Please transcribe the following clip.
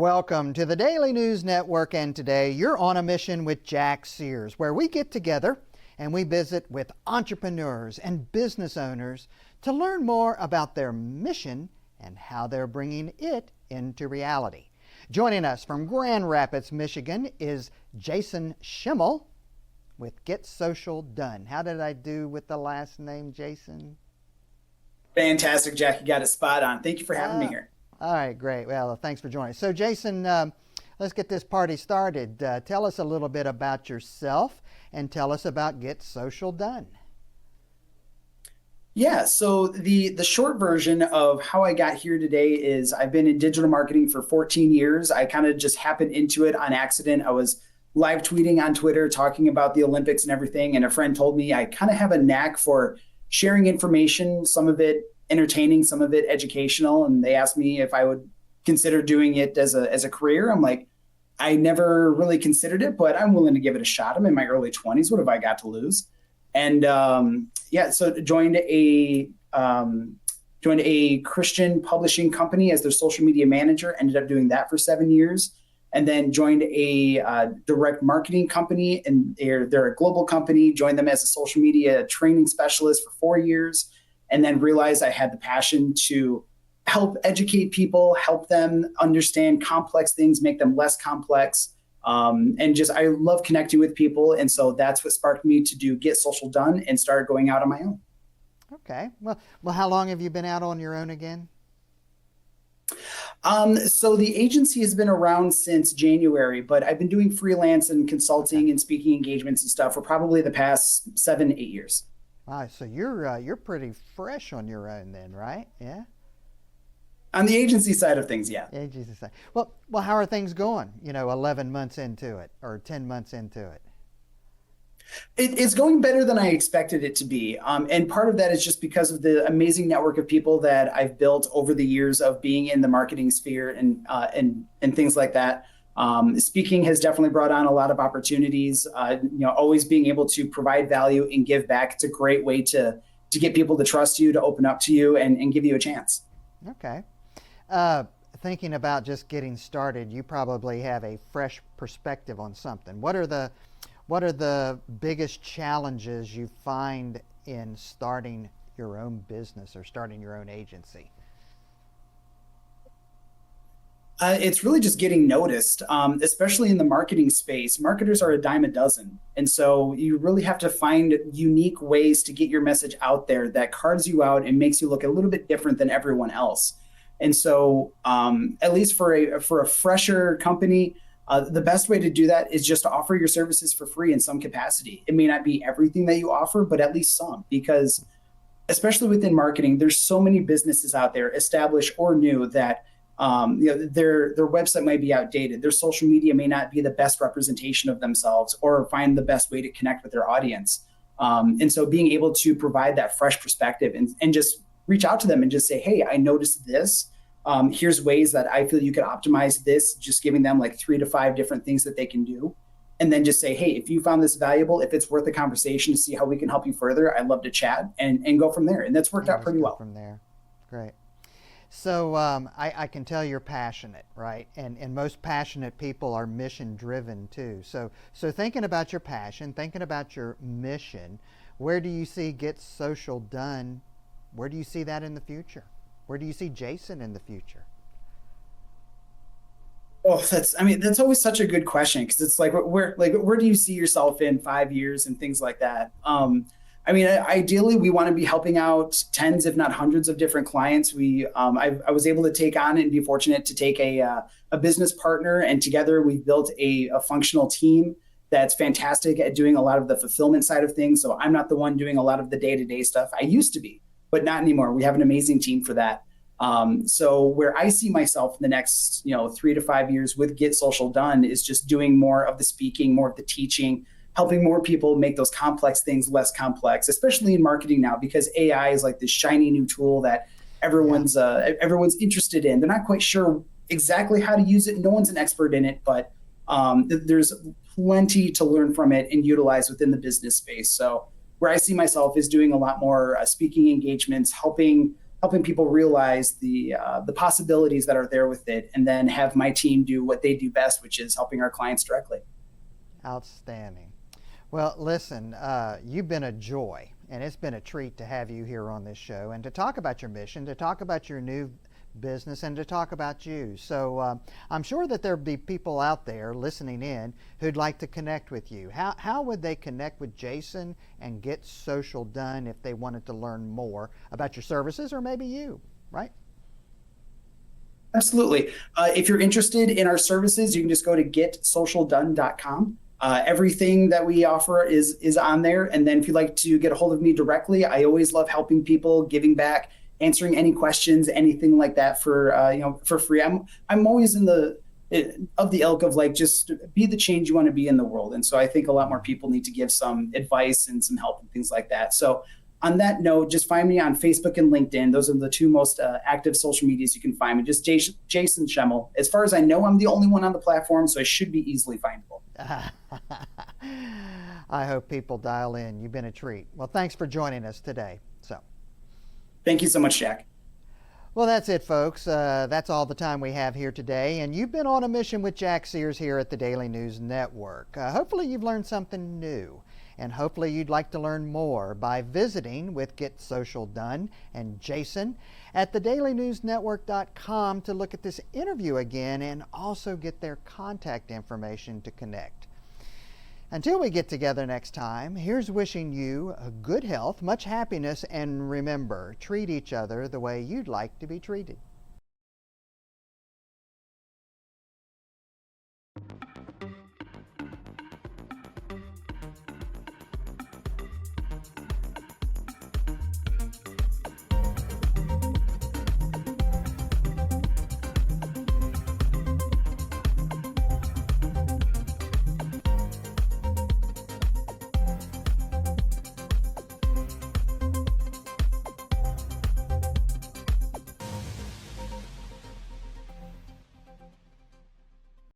Welcome to the Daily News Network, and today you're on a mission with Jack Sears, where we get together and we visit with entrepreneurs and business owners to learn more about their mission and how they're bringing it into reality. Joining us from Grand Rapids, Michigan is Jason Schemmel with Get Social Done. How did I do with the last name, Jason? Fantastic, Jack. You got it spot on. Thank you for having me here. All right, great. Well, thanks for joining. So, Jason, let's get this party started. Tell us a little bit about yourself and tell us about Get Social Done. Yeah, so the short version of how I got here today is I've been in digital marketing for 14 years. I kind of just happened into it on accident. I was live tweeting on Twitter, talking about the Olympics and everything, and a friend told me I kind of have a knack for sharing information, some of it entertaining, some of it educational. And they asked me if I would consider doing it as a career. I'm like, I never really considered it, but I'm willing to give it a shot. I'm in my early 20s. What have I got to lose? And so joined a Christian publishing company as their social media manager. Ended up doing that for 7 years, and then joined a direct marketing company, and they're a global company. Joined them as a social media training specialist for 4 years. And then realized I had the passion to help educate people, help them understand complex things, make them less complex. And just, I love connecting with people. And so that's what sparked me to do Get Social Done and start going out on my own. Okay. Well, how long have you been out on your own again? So the agency has been around since January, but I've been doing freelance and consulting and speaking engagements and stuff for probably the past 7-8 years. Wow, so you're pretty fresh on your own then, right? Yeah. On the agency side of things, yeah. Agency side. Well, how are things going? 11 months into it or 10 months into it. It's going better than I expected it to be, and part of that is just because of the amazing network of people that I've built over the years of being in the marketing sphere and things like that. Speaking has definitely brought on a lot of opportunities. Always being able to provide value and give back. It's a great way to get people to trust you, to open up to you, and give you a chance. Okay. Thinking about just getting started, you probably have a fresh perspective on something. What are the biggest challenges you find in starting your own business or starting your own agency? It's really just getting noticed, especially in the marketing space. Marketers are a dime a dozen. And so you really have to find unique ways to get your message out there that carves you out and makes you look a little bit different than everyone else. And so at least for a fresher company, the best way to do that is just to offer your services for free in some capacity. It may not be everything that you offer, but at least some, because especially within marketing, there's so many businesses out there, established or new, that their website might be outdated. Their social media may not be the best representation of themselves or find the best way to connect with their audience. And so being able to provide that fresh perspective and just reach out to them and just say, hey, I noticed this. Here's ways that I feel you could optimize this, just giving them like 3 to 5 different things that they can do. And then just say, hey, if you found this valuable, if it's worth a conversation to see how we can help you further, I'd love to chat and go from there. And that's worked out pretty well. From there. Great. So I can tell you're passionate, right? And most passionate people are mission driven too. So thinking about your passion, thinking about your mission, where do you see Get Social Done? Where do you see that in the future? Where do you see Jason in the future? Oh, that's always such a good question, because it's like, where do you see yourself in 5 years and things like that? Ideally, we want to be helping out tens, if not hundreds, of different clients. I was able to take on and be fortunate to take a business partner, and together we've built a functional team that's fantastic at doing a lot of the fulfillment side of things. So I'm not the one doing a lot of the day-to-day stuff. I used to be, but not anymore. We have an amazing team for that. So where I see myself in the next 3 to 5 years with Get Social Done is just doing more of the speaking, more of the teaching, helping more people make those complex things less complex, especially in marketing now, because AI is like this shiny new tool that everyone's interested in. They're not quite sure exactly how to use it. No one's an expert in it, but there's plenty to learn from it and utilize within the business space. So where I see myself is doing a lot more speaking engagements, helping helping people realize the possibilities that are there with it, and then have my team do what they do best, which is helping our clients directly. Outstanding. Well, listen, you've been a joy, and it's been a treat to have you here on this show and to talk about your mission, to talk about your new business, and to talk about you. So I'm sure that there'll be people out there listening in who'd like to connect with you. How would they connect with Jason and get social done if they wanted to learn more about your services or maybe you, right? Absolutely. If you're interested in our services, you can just go to getsocialdone.com. Everything that we offer is on there. And then if you'd like to get a hold of me directly, I always love helping people, giving back, answering any questions, anything like that for free. I'm always of the ilk of like, just be the change you want to be in the world. And so I think a lot more people need to give some advice and some help and things like that. So on that note, just find me on Facebook and LinkedIn. Those are the two most active social medias you can find me. Just Jason Schemmel. As far as I know, I'm the only one on the platform, so I should be easily findable. I hope people dial in. You've been a treat. Well, thanks for joining us today. Thank you so much, Jack. Well, that's it, folks. That's all the time we have here today. And you've been on a mission with Jack Sears here at the Daily News Network. Hopefully you've learned something new. And hopefully you'd like to learn more by visiting with Get Social Done and Jason at thedailynewsnetwork.com to look at this interview again and also get their contact information to connect. Until we get together next time, here's wishing you good health, much happiness, and remember, treat each other the way you'd like to be treated.